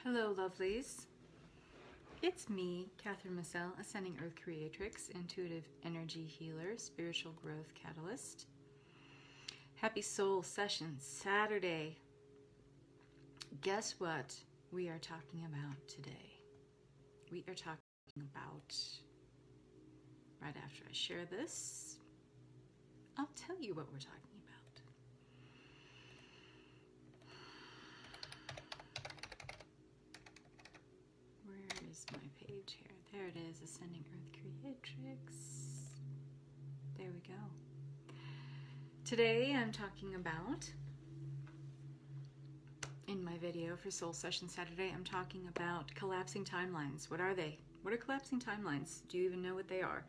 Hello, lovelies. It's me, Catherine Massell, Ascending Earth Creatrix, Intuitive Energy Healer, Spiritual Growth Catalyst. Happy Soul Session Saturday. Guess what we are talking about today? We are talking about, right after I share this, I'll tell you what we're talking about. Where is my page here? There it is, Ascending Earth Creatrix. There we go. Today I'm talking about, in my video for Soul Session Saturday, I'm talking about collapsing timelines. What are they? What are collapsing timelines? Do you even know what they are?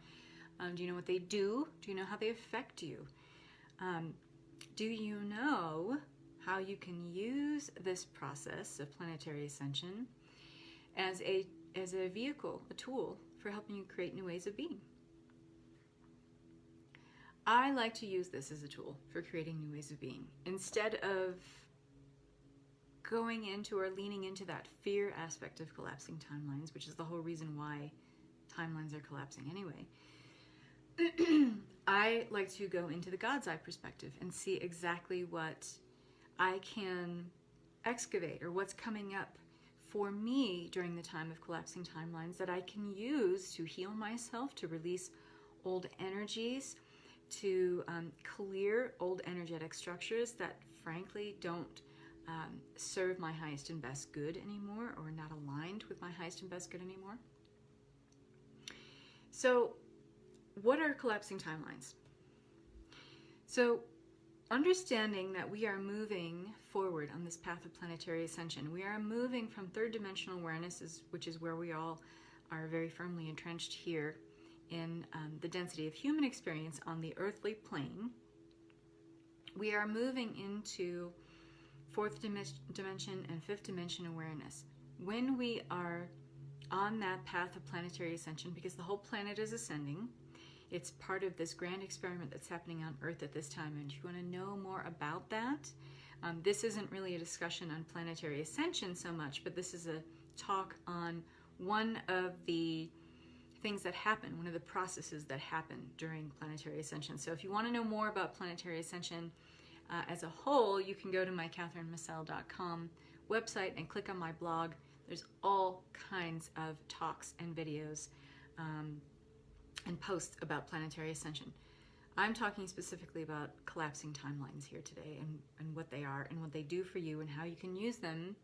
Do you know what they do? Do you know how they affect you? Do you know how you can use this process of planetary ascension as a vehicle, a tool for helping you create new ways of being? I like to use this as a tool for creating new ways of being. Instead of going into or leaning into that fear aspect of collapsing timelines, which is the whole reason why timelines are collapsing anyway, I like to go into the God's eye perspective and see exactly what I can excavate or what's coming up for me during the time of collapsing timelines that I can use to heal myself, to release old energies, to clear old energetic structures that frankly don't serve my highest and best good anymore, or not aligned with my highest and best good anymore. So what are collapsing timelines? So understanding that we are moving forward on this path of planetary ascension, we are moving from third dimensional awareness, which is where we all are very firmly entrenched here in the density of human experience on the earthly plane. We are moving into fourth dimension and fifth dimension awareness. When we are on that path of planetary ascension, because the whole planet is ascending, it's part of this grand experiment that's happening on Earth at this time. And if you want to know more about that, this isn't really a discussion on planetary ascension so much, but this is a talk on one of the things that happen, one of the processes that happen during planetary ascension. So if you want to know more about planetary ascension as a whole, you can go to my catherinemassell.com website and click on my blog. There's all kinds of talks and videos and posts about planetary ascension. I'm talking specifically about collapsing timelines here today, and what they are and what they do for you, and how you can use them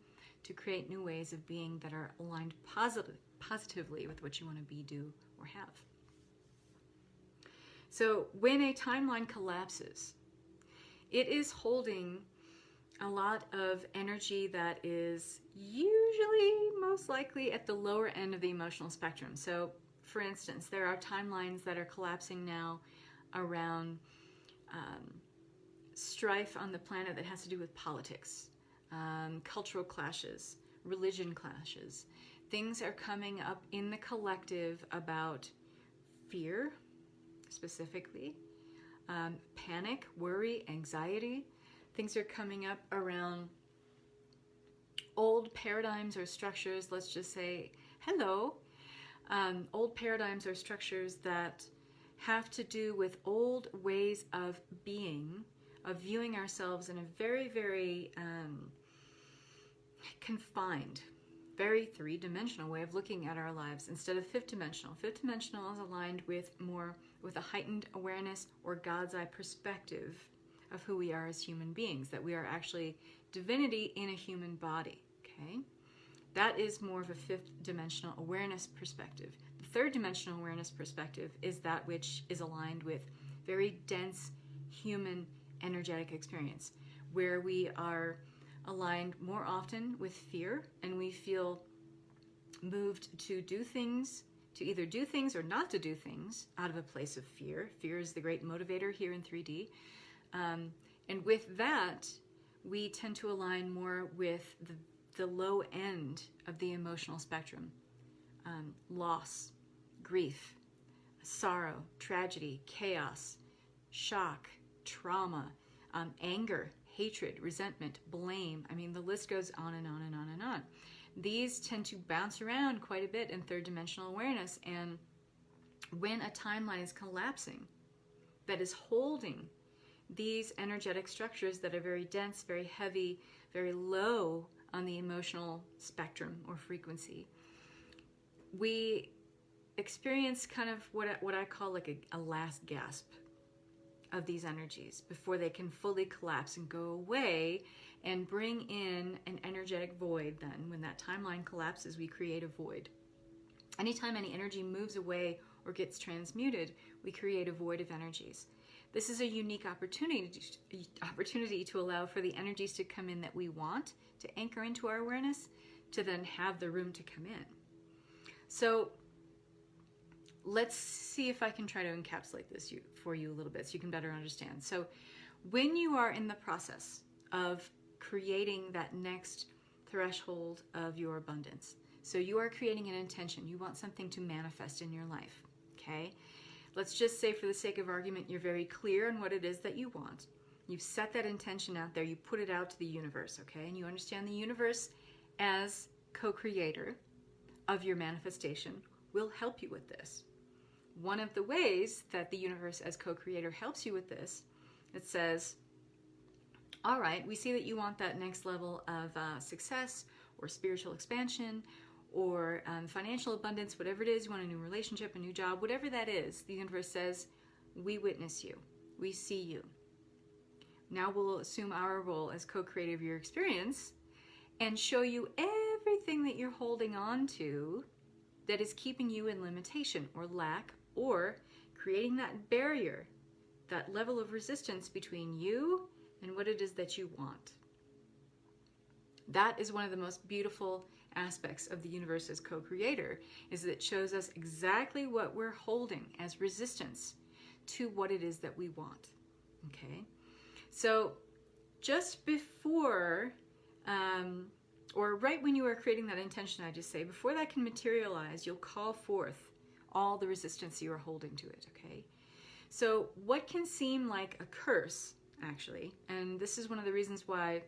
to create new ways of being that are aligned positively with what you want to be, do, or have. So when a timeline collapses, it is holding a lot of energy that is usually most likely at the lower end of the emotional spectrum. So for instance, there are timelines that are collapsing now around strife on the planet that has to do with politics, cultural clashes, religion clashes. Things are coming up in the collective about fear, specifically, panic, worry, anxiety. Things are coming up around old paradigms or structures. Let's just say, hello. Old paradigms or structures that have to do with old ways of being, of viewing ourselves in a very, very confined, very three-dimensional way of looking at our lives instead of fifth-dimensional. Fifth-dimensional is aligned with a heightened awareness or God's eye perspective of who we are as human beings, that we are actually divinity in a human body, okay? That is more of a fifth-dimensional awareness perspective. The third-dimensional awareness perspective is that which is aligned with very dense human energetic experience, where we are aligned more often with fear, and we feel moved to do things, to either do things or not to do things out of a place of fear. Fear is the great motivator here in 3D. And with that, we tend to align more with the low end of the emotional spectrum. Loss, grief, sorrow, tragedy, chaos, shock, trauma, anger, hatred, resentment, blame. I mean, the list goes on and on and on and on. These tend to bounce around quite a bit in third dimensional awareness, and when a timeline is collapsing that is holding these energetic structures that are very dense, very heavy, very low on the emotional spectrum or frequency, we experience kind of what I call like a last gasp of these energies before they can fully collapse and go away and bring in an energetic void. Then when that timeline collapses, we create a void. Anytime any energy moves away or gets transmuted, we create a void of energies. This is a unique opportunity to allow for the energies to come in that we want, to anchor into our awareness, to then have the room to come in. So let's see if I can try to encapsulate this for you a little bit so you can better understand. So when you are in the process of creating that next threshold of your abundance, so you are creating an intention, you want something to manifest in your life, okay? Let's just say, for the sake of argument, you're very clear on what it is that you want. You've set that intention out there, you put it out to the universe, okay? And you understand the universe as co-creator of your manifestation will help you with this. One of the ways that the universe as co-creator helps you with this, it says, all right, we see that you want that next level of success or spiritual expansion or financial abundance, whatever it is, you want a new relationship, a new job, whatever that is, the universe says, we witness you, we see you. Now we'll assume our role as co-creator of your experience and show you everything that you're holding on to that is keeping you in limitation or lack, or creating that barrier, that level of resistance between you and what it is that you want. That is one of the most beautiful aspects of the universe as co-creator, is that it shows us exactly what we're holding as resistance to what it is that we want. Okay? So just before, or right when you are creating that intention, I just say, before that can materialize, you'll call forth all the resistance you are holding to it, okay? So what can seem like a curse, actually, and this is one of the reasons why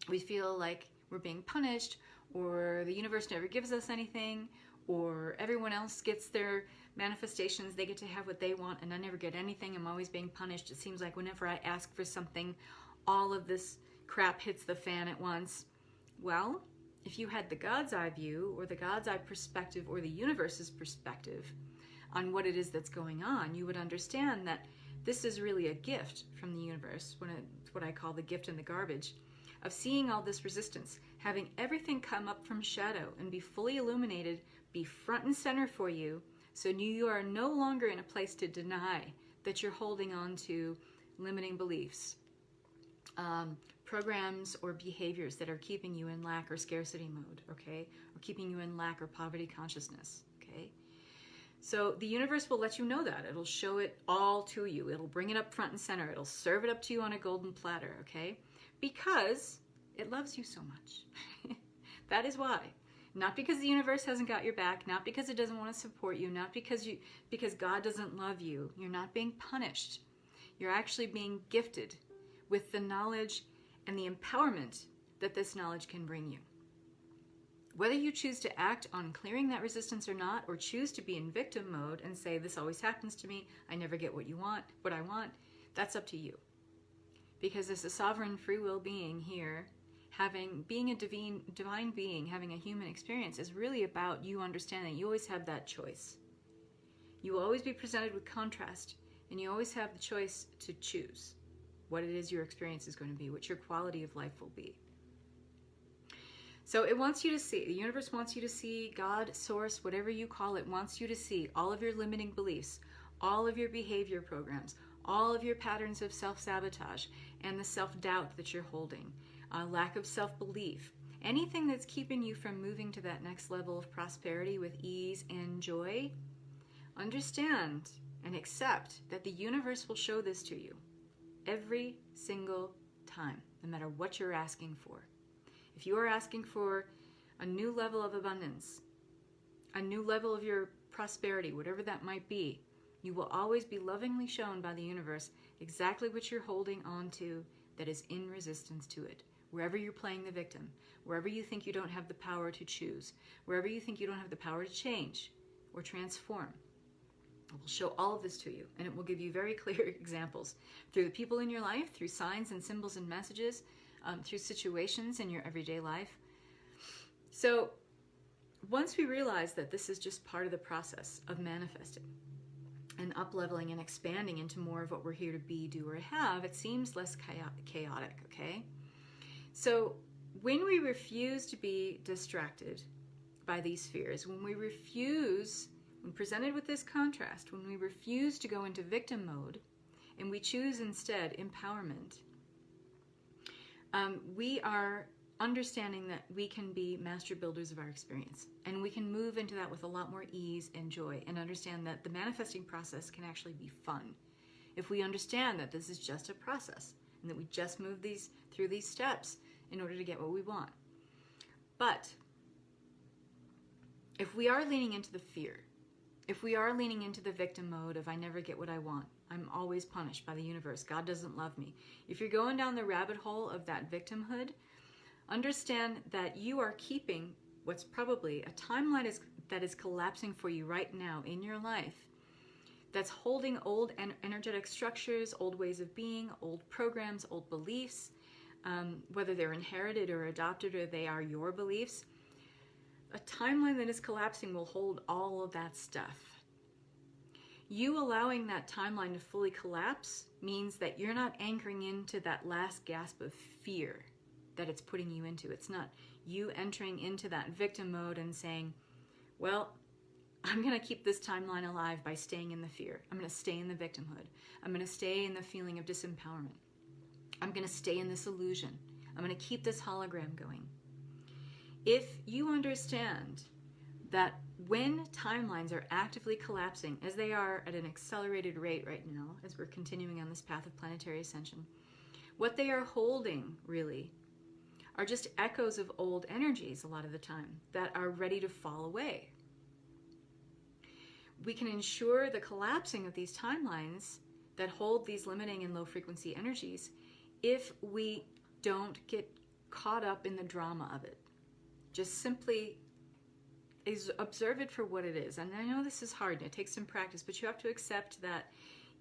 we feel like we're being punished, or the universe never gives us anything, or everyone else gets their manifestations, they get to have what they want, and I never get anything, I'm always being punished. It seems like whenever I ask for something, all of this crap hits the fan at once. Well, if you had the God's eye view, or the God's eye perspective, or the universe's perspective on what it is that's going on, you would understand that this is really a gift from the universe, what I call the gift in the garbage, of seeing all this resistance, having everything come up from shadow and be fully illuminated, be front and center for you, so you are no longer in a place to deny that you're holding on to limiting beliefs, programs or behaviors that are keeping you in lack or scarcity mode, okay? Or keeping you in lack or poverty consciousness, okay? So the universe will let you know that. It'll show it all to you. It'll bring it up front and center. It'll serve it up to you on a golden platter, okay? Because it loves you so much. That is why. Not because the universe hasn't got your back, not because it doesn't want to support you, not because God doesn't love you. You're not being punished. You're actually being gifted with the knowledge and the empowerment that this knowledge can bring you. Whether you choose to act on clearing that resistance or not, or choose to be in victim mode and say, this always happens to me, I never get what I want, that's up to you. Because as a sovereign free will being here, being a divine being, having a human experience is really about you understanding you always have that choice. You will always be presented with contrast, and you always have the choice to choose what it is your experience is going to be, what your quality of life will be. So it wants you to see, the universe wants you to see, God, source, whatever you call it, wants you to see all of your limiting beliefs, all of your behavior programs, all of your patterns of self-sabotage, and the self-doubt that you're holding, lack of self-belief, anything that's keeping you from moving to that next level of prosperity with ease and joy. Understand and accept that the universe will show this to you every single time, no matter what you're asking for. If you are asking for a new level of abundance, a new level of your prosperity, whatever that might be, you will always be lovingly shown by the universe exactly what you're holding on to that is in resistance to it. Wherever you're playing the victim, wherever you think you don't have the power to choose, wherever you think you don't have the power to change or transform, it will show all of this to you, and it will give you very clear examples through the people in your life, through signs and symbols and messages, through situations in your everyday life. So once we realize that this is just part of the process of manifesting and upleveling and expanding into more of what we're here to be, do, or have, it seems less chaotic, okay? So when we refuse to be distracted by these fears, when we refuse, when presented with this contrast, when we refuse to go into victim mode and we choose instead empowerment, we are understanding that we can be master builders of our experience, and we can move into that with a lot more ease and joy, and understand that the manifesting process can actually be fun if we understand that this is just a process and that we just move through these steps in order to get what we want. But if we are leaning into the fear, if we are leaning into the victim mode of I never get what I want, I'm always punished by the universe, God doesn't love me, if you're going down the rabbit hole of that victimhood, understand that you are keeping what's probably a timeline that is collapsing for you right now in your life, that's holding old energetic structures, old ways of being, old programs, old beliefs, whether they're inherited or adopted or they are your beliefs. A timeline that is collapsing will hold all of that stuff. You allowing that timeline to fully collapse means that you're not anchoring into that last gasp of fear that it's putting you into. It's not you entering into that victim mode and saying, well, I'm going to keep this timeline alive by staying in the fear. I'm going to stay in the victimhood. I'm going to stay in the feeling of disempowerment. I'm going to stay in this illusion. I'm going to keep this hologram going. If you understand that when timelines are actively collapsing, as they are at an accelerated rate right now, as we're continuing on this path of planetary ascension, what they are holding really are just echoes of old energies a lot of the time that are ready to fall away. We can ensure the collapsing of these timelines that hold these limiting and low frequency energies if we don't get caught up in the drama of it. Just simply observe it for what it is. And I know this is hard and it takes some practice, but you have to accept that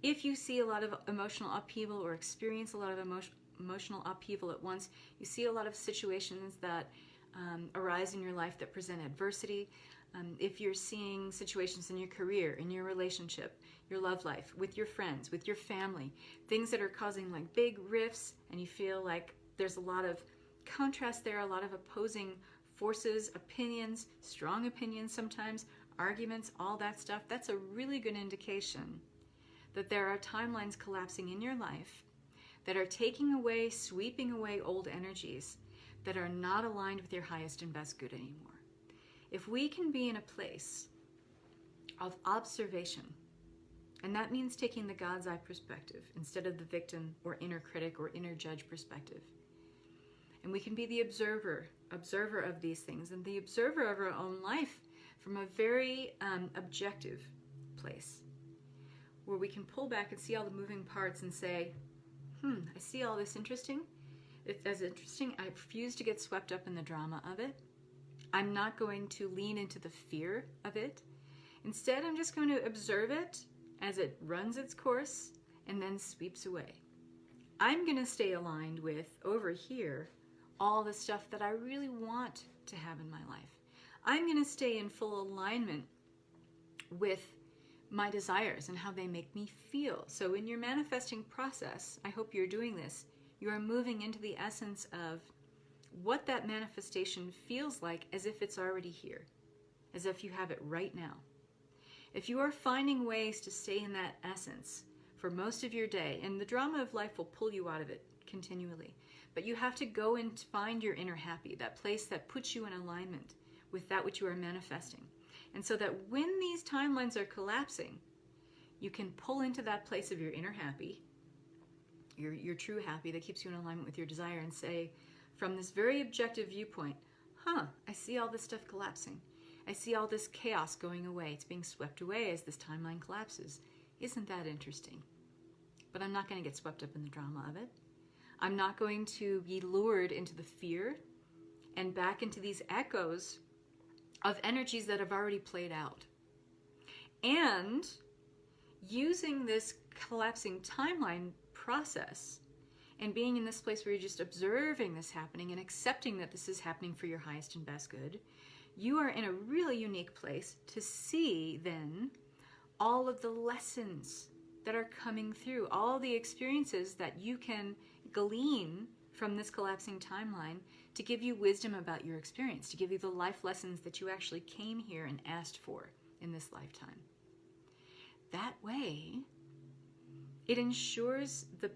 if you see a lot of emotional upheaval or experience a lot of emotional upheaval at once, you see a lot of situations that arise in your life that present adversity. If you're seeing situations in your career, in your relationship, your love life, with your friends, with your family, things that are causing like big rifts, and you feel like there's a lot of contrast there, a lot of opposing forces, opinions, strong opinions sometimes, arguments, all that stuff, that's a really good indication that there are timelines collapsing in your life that are taking away, sweeping away old energies that are not aligned with your highest and best good anymore. If we can be in a place of observation, and that means taking the God's eye perspective instead of the victim or inner critic or inner judge perspective, and we can be the observer of these things and the observer of our own life from a very objective place, where we can pull back and see all the moving parts and say, I see all this interesting. It's interesting. I refuse to get swept up in the drama of it. I'm not going to lean into the fear of it. Instead, I'm just going to observe it as it runs its course and then sweeps away. I'm going to stay aligned with, over here, all the stuff that I really want to have in my life. I'm going to stay in full alignment with my desires and how they make me feel. So in your manifesting process, I hope you're doing this, you are moving into the essence of what that manifestation feels like, as if it's already here, as if you have it right now. If you are finding ways to stay in that essence for most of your day, and the drama of life will pull you out of it continually, but you have to go and find your inner happy, that place that puts you in alignment with that which you are manifesting. And so that when these timelines are collapsing, you can pull into that place of your inner happy, your true happy that keeps you in alignment with your desire, and say, from this very objective viewpoint, I see all this stuff collapsing. I see all this chaos going away. It's being swept away as this timeline collapses. Isn't that interesting? But I'm not going to get swept up in the drama of it. I'm not going to be lured into the fear and back into these echoes of energies that have already played out. And using this collapsing timeline process and being in this place where you're just observing this happening and accepting that this is happening for your highest and best good, you are in a really unique place to see then all of the lessons that are coming through, all the experiences that you can glean from this collapsing timeline to give you wisdom about your experience, to give you the life lessons that you actually came here and asked for in this lifetime. That way, it ensures the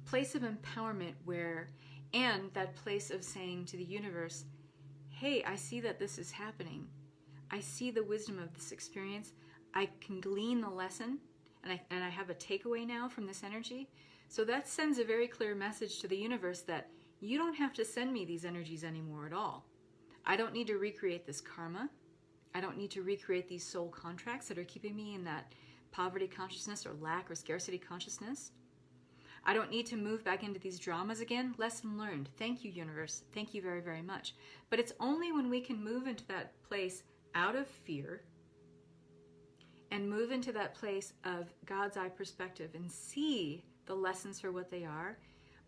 place of empowerment where, and that place of saying to the universe, hey, I see that this is happening. I see the wisdom of this experience. I can glean the lesson, and I have a takeaway now from this energy. So that sends a very clear message to the universe that you don't have to send me these energies anymore at all. I don't need to recreate this karma. I don't need to recreate these soul contracts that are keeping me in that poverty consciousness or lack or scarcity consciousness. I don't need to move back into these dramas again. Lesson learned. Thank you, universe. Thank you very, very much. But it's only when we can move into that place out of fear and move into that place of God's eye perspective and see the lessons for what they are,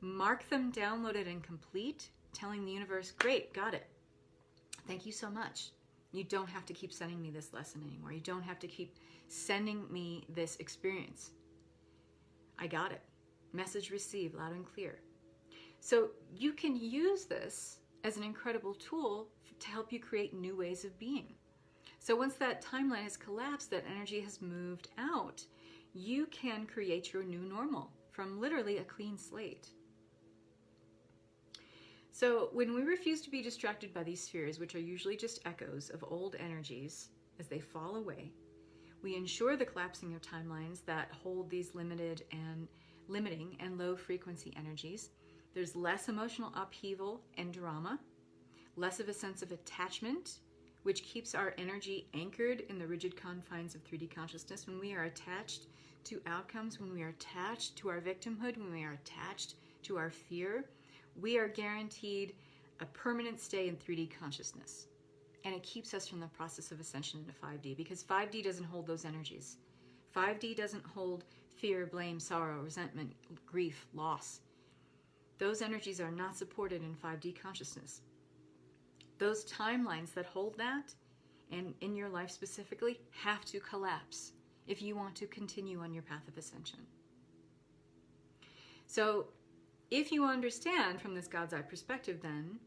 mark them downloaded and complete, telling the universe, great, got it. Thank you so much. You don't have to keep sending me this lesson anymore. You don't have to keep sending me this experience. I got it. Message received, loud and clear. So you can use this as an incredible tool to help you create new ways of being. So once that timeline has collapsed, that energy has moved out, you can create your new normal from literally a clean slate. So when we refuse to be distracted by these spheres, which are usually just echoes of old energies as they fall away, we ensure the collapsing of timelines that hold these limiting and low frequency energies. There's less emotional upheaval and drama, less of a sense of attachment, which keeps our energy anchored in the rigid confines of 3D consciousness. When we are attached to outcomes, when we are attached to our victimhood, when we are attached to our fear, we are guaranteed a permanent stay in 3D consciousness. And it keeps us from the process of ascension into 5D, because 5D doesn't hold those energies. 5D doesn't hold fear, blame, sorrow, resentment, grief, loss. Those energies are not supported in 5D consciousness. Those timelines that hold that, and in your life specifically, have to collapse if you want to continue on your path of ascension. So if you understand from this God's eye perspective then,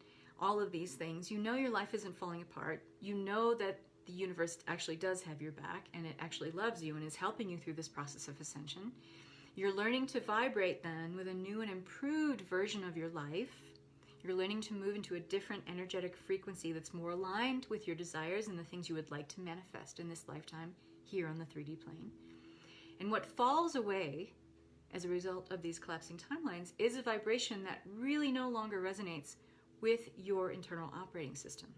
all of these things, you know your life isn't falling apart. You know that the universe actually does have your back and it actually loves you and is helping you through this process of ascension. You're learning to vibrate then with a new and improved version of your life. You're learning to move into a different energetic frequency that's more aligned with your desires and the things you would like to manifest in this lifetime here on the 3D plane. And what falls away as a result of these collapsing timelines is a vibration that really no longer resonates with your internal operating system.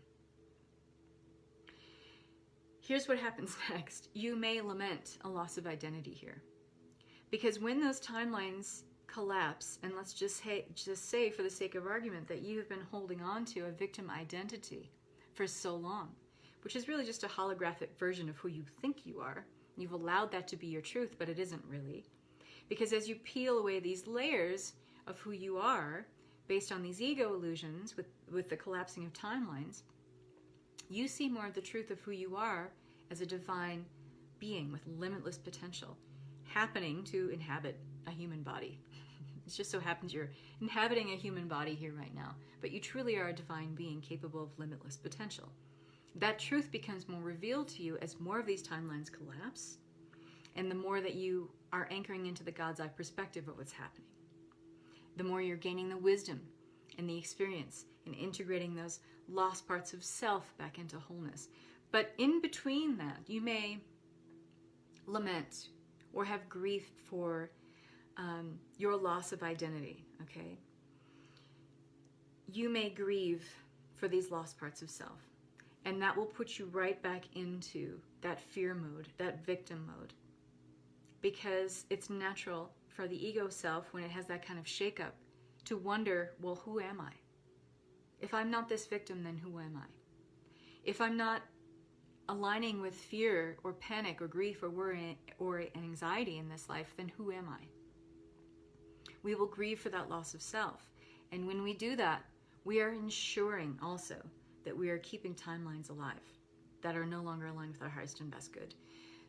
Here's what happens next. You may lament a loss of identity here. Because when those timelines collapse, and let's just say for the sake of argument that you have been holding on to a victim identity for so long, which is really just a holographic version of who you think you are. You've allowed that to be your truth, but it isn't really. Because as you peel away these layers of who you are, based on these ego illusions with the collapsing of timelines, you see more of the truth of who you are as a divine being with limitless potential, happening to inhabit a human body. It just so happens you're inhabiting a human body here right now, but you truly are a divine being capable of limitless potential. That truth becomes more revealed to you as more of these timelines collapse, and the more that you are anchoring into the God's eye perspective of what's happening. The more you're gaining the wisdom and the experience and integrating those lost parts of self back into wholeness. But in between that, you may lament or have grief for your loss of identity, okay? You may grieve for these lost parts of self. And that will put you right back into that fear mode, that victim mode. Because it's natural for the ego self, when it has that kind of shakeup, to wonder, well, who am I? If I'm not this victim, then who am I? If I'm not aligning with fear or panic or grief or worry or anxiety in this life, then who am I? We will grieve for that loss of self. And when we do that, we are ensuring also that we are keeping timelines alive that are no longer aligned with our highest and best good.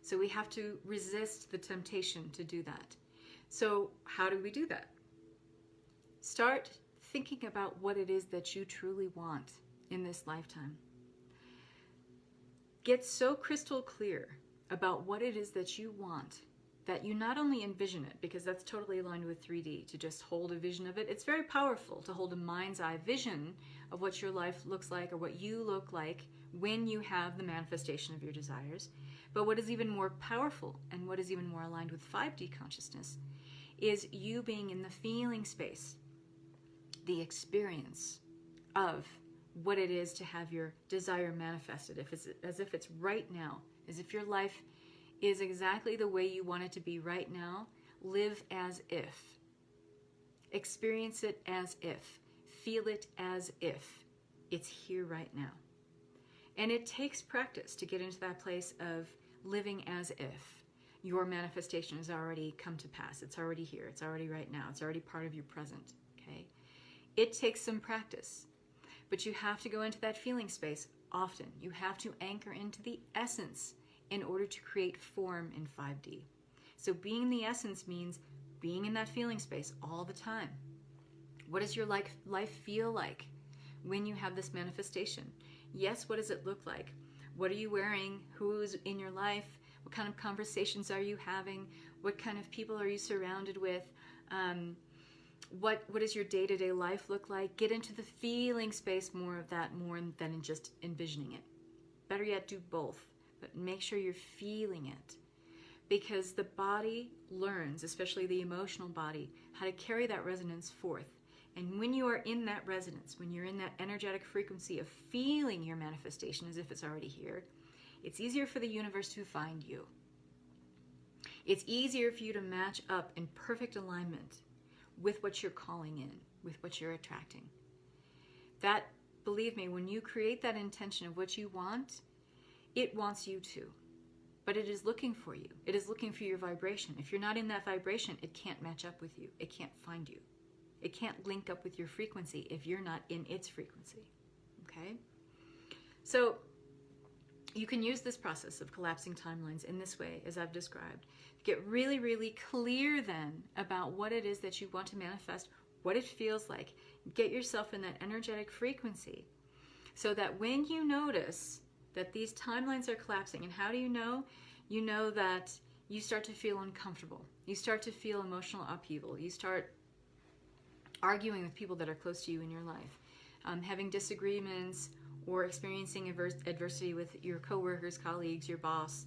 So we have to resist the temptation to do that. So how do we do that? Start thinking about what it is that you truly want in this lifetime. Get so crystal clear about what it is that you want that you not only envision it, because that's totally aligned with 3D, to just hold a vision of it. It's very powerful to hold a mind's eye vision of what your life looks like or what you look like when you have the manifestation of your desires. But what is even more powerful and what is even more aligned with 5D consciousness is you being in the feeling space, the experience of what it is to have your desire manifested, as if it's right now, as if your life is exactly the way you want it to be right now. Live as if. Experience it as if. Feel it as if it's here right now. And it takes practice to get into that place of living as if your manifestation has already come to pass. It's already here. It's already right now. It's already part of your present. Okay? It takes some practice. But you have to go into that feeling space often. You have to anchor into the essence in order to create form in 5D. So being the essence means being in that feeling space all the time. What does your life feel like when you have this manifestation? Yes, what does it look like? What are you wearing? Who's in your life? What kind of conversations are you having? What kind of people are you surrounded with? What does your day-to-day life look like? Get into the feeling space more of that more than in just envisioning it. Better yet, do both. But make sure you're feeling it. Because the body learns, especially the emotional body, how to carry that resonance forth. And when you are in that resonance, when you're in that energetic frequency of feeling your manifestation as if it's already here, it's easier for the universe to find you. It's easier for you to match up in perfect alignment with what you're calling in, with what you're attracting. That, believe me, when you create that intention of what you want, it wants you to. But it is looking for you. It is looking for your vibration. If you're not in that vibration, it can't match up with you. It can't find you. It can't link up with your frequency if you're not in its frequency. Okay? So you can use this process of collapsing timelines in this way, as I've described. Get really, really clear then about what it is that you want to manifest, what it feels like. Get yourself in that energetic frequency so that when you notice that these timelines are collapsing, and how do you know? You know that you start to feel uncomfortable. You start to feel emotional upheaval. You start arguing with people that are close to you in your life, having disagreements or experiencing adversity with your coworkers, colleagues, your boss,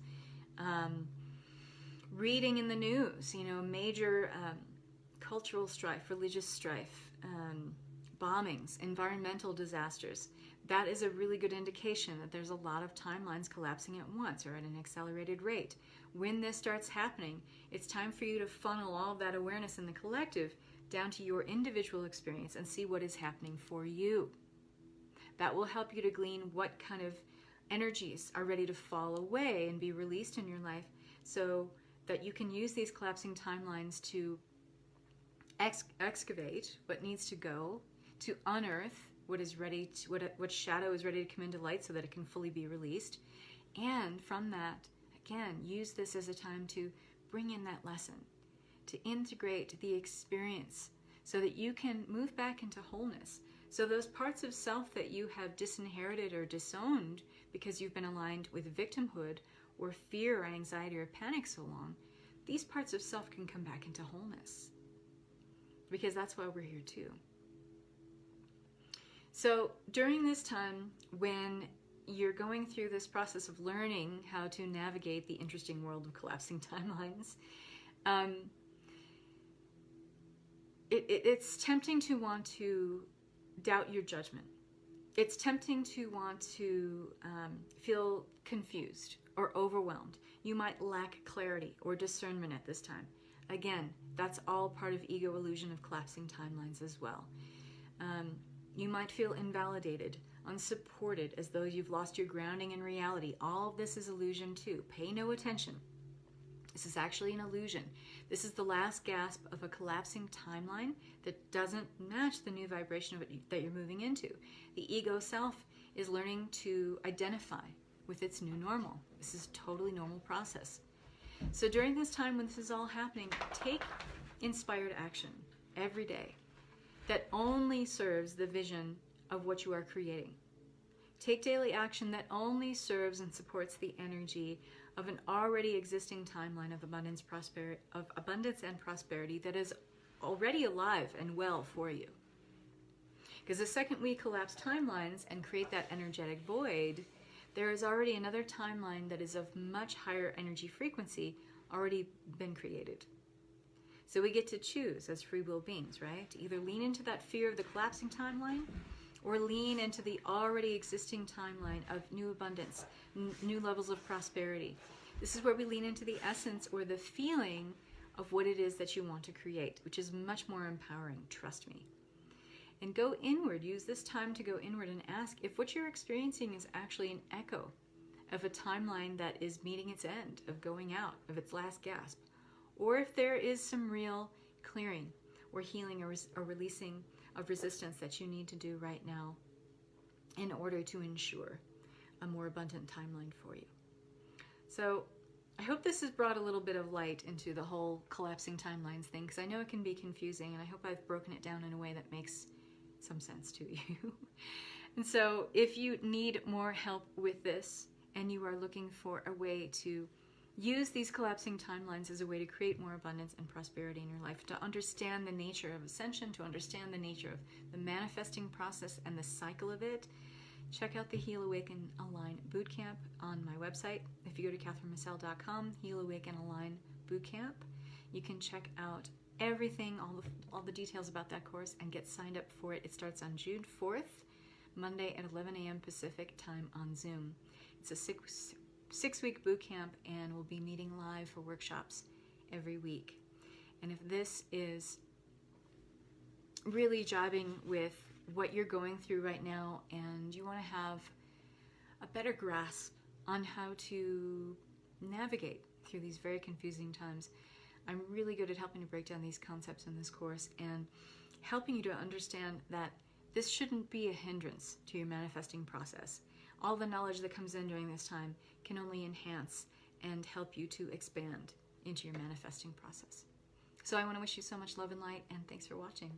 reading in the news, major cultural strife, religious strife, bombings, environmental disasters. That is a really good indication that there's a lot of timelines collapsing at once or at an accelerated rate. When this starts happening, it's time for you to funnel all of that awareness in the collective down to your individual experience and see what is happening for you. That will help you to glean what kind of energies are ready to fall away and be released in your life so that you can use these collapsing timelines to excavate what needs to go, to unearth what is ready to, what shadow is ready to come into light so that it can fully be released. And from that, again, use this as a time to bring in that lesson, to integrate the experience so that you can move back into wholeness. So those parts of self that you have disinherited or disowned because you've been aligned with victimhood or fear or anxiety or panic so long, these parts of self can come back into wholeness. Because that's why we're here too. So during this time when you're going through this process of learning how to navigate the interesting world of collapsing timelines, it's tempting to want to doubt your judgment. It's tempting to want to feel confused or overwhelmed. You might lack clarity or discernment at this time. Again, That's all part of ego illusion of collapsing timelines as well. You might feel invalidated, unsupported, as though you've lost your grounding in reality. All of this is illusion too. Pay no attention. This is actually an illusion. This is the last gasp of a collapsing timeline that doesn't match the new vibration of it that you're moving into. The ego self is learning to identify with its new normal. This is a totally normal process. So during this time when this is all happening, take inspired action every day that only serves the vision of what you are creating. Take daily action that only serves and supports the energy of an already existing timeline of abundance, and prosperity that is already alive and well for you. Because the second we collapse timelines and create that energetic void, there is already another timeline that is of much higher energy frequency already been created. So we get to choose as free will beings, right? To either lean into that fear of the collapsing timeline or lean into the already existing timeline of new abundance, new levels of prosperity. This is where we lean into the essence or the feeling of what it is that you want to create, which is much more empowering, trust me. And go inward, use this time to go inward and ask if what you're experiencing is actually an echo of a timeline that is meeting its end, of going out, of its last gasp, or if there is some real clearing or healing or releasing of resistance that you need to do right now in order to ensure a more abundant timeline for you. So I hope this has brought a little bit of light into the whole collapsing timelines thing, because I know it can be confusing, and I hope I've broken it down in a way that makes some sense to you. And so if you need more help with this and you are looking for a way to use these collapsing timelines as a way to create more abundance and prosperity in your life, to understand the nature of ascension, to understand the nature of the manifesting process and the cycle of it, check out the Heal, Awaken, Align Bootcamp on my website. If you go to catherinemarcel.com, Heal, Awaken, Align Bootcamp, you can check out everything, all the details about that course, and get signed up for it. It starts on June 4th, Monday at 11 a.m. Pacific time on Zoom. It's a six-week boot camp, and we'll be meeting live for workshops every week. And if this is really jiving with what you're going through right now and you want to have a better grasp on how to navigate through these very confusing times, I'm really good at helping to break down these concepts in this course and helping you to understand that this shouldn't be a hindrance to your manifesting process. All the knowledge that comes in during this time can only enhance and help you to expand into your manifesting process. So I want to wish you so much love and light, and thanks for watching.